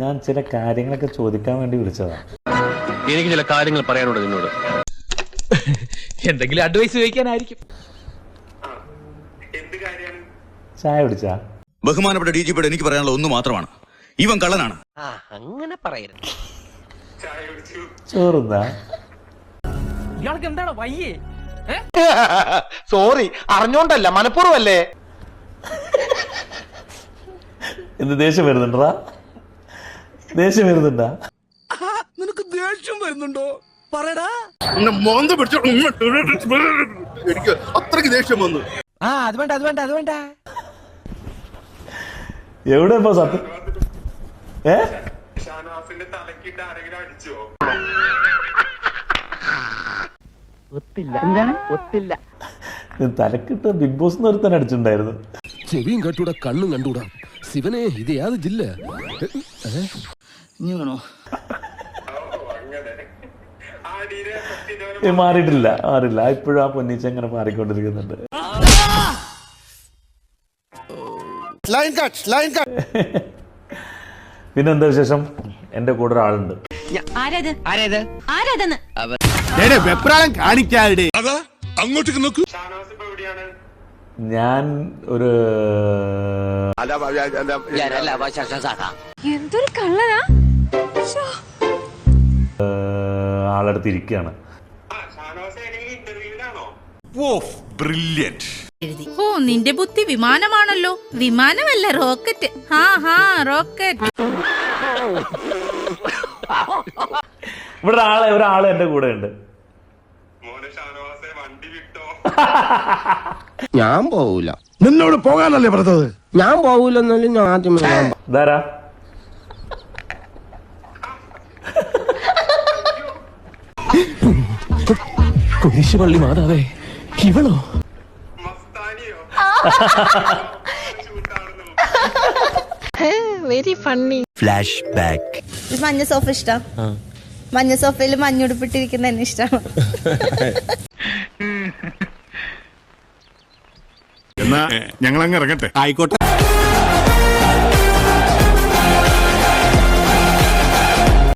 ഞാൻ ചില കാര്യങ്ങളൊക്കെ ചോദിക്കാൻ വേണ്ടി വിളിച്ചതാ. എനിക്ക് ചില കാര്യങ്ങൾ പറയാനുണ്ട് നിന്നോട്. എന്തെങ്കിലും അഡ്വൈസ് ചോദിക്കാനായിരിക്കും. ചായ കുടിച്ചാ? ബഹുമാനപ്പെട്ട DGP എനിക്ക് പറയാനുള്ള ഒന്ന് മാത്രമാണ്, ഇവൻ കള്ളനാണ്. അങ്ങനെ പറയരുത്. ചോറുന്നാ? ഇയാൾക്ക് എന്താണ് വയ്യേ? സോറി, അറിഞ്ഞോണ്ടല്ല, മനഃപൂർവ്വല്ലേ. എന്ത് ദേഷ്യം വരുന്നുണ്ടാ? ദേഷ്യം വരുന്നുണ്ടാ? നിനക്ക് ദേഷ്യം വരുന്നുണ്ടോ? പറയടാ. എനിക്ക് അത്രയ്ക്ക് ദേഷ്യം വന്നു. അത് വേണ്ട. എവിടെ ഇപ്പൊ സത്യം? തലക്കിട്ട് ബിഗ് ബോസ് ഒരുത്തൻ അടിച്ചിട്ടുണ്ടായിരുന്നു. ചെവിയും കട്ടൂടാ, കണ്ണും കണ്ടൂടാ. ശിവനെ, ഇത് യാത് ജില്ല മാറിയിട്ടില്ല. ഇപ്പോഴും ആ പൊന്നീച്ച ഇങ്ങനെ മാറിക്കൊണ്ടിരിക്കുന്നുണ്ട്. പിന്നെന്താ വിശേഷം? എന്റെ കൂടെ ഒരാളുണ്ട്. അങ്ങോട്ടേക്ക് നോക്കൂ. ഞാൻ ഒരു എന്തൊരു കള്ളനാ. ആളടുത്ത് ഇരിക്കുകയാണ്. ഓ, നിന്റെ ബുദ്ധി വിമാനമാണല്ലോ. വിമാനമല്ല, റോക്കറ്റ്. റോക്കറ്റ്. ഇവിടെ ഒരാള് എന്റെ കൂടെ ഉണ്ട്. ഞാൻ പോവൂല. നിന്നോട് പോകാനല്ലേ പറഞ്ഞത്? ഞാൻ പോവൂലെന്നാലും ഞാൻ ആദ്യം ധാരാ കുരിശുപള്ളി മാതാവേ, ഇവളോ? Very funny. Flash back. മഞ്ഞ സോഫ ഇഷ്ടം. മഞ്ഞ സോഫയിൽ മഞ്ഞുടുപ്പിട്ടിരിക്കുന്ന എന്നെ ഇഷ്ടമാണ്. എന്നാ ഞങ്ങൾ അങ്ങ് ഇറങ്ങട്ടെ. ആയിക്കോട്ടെ.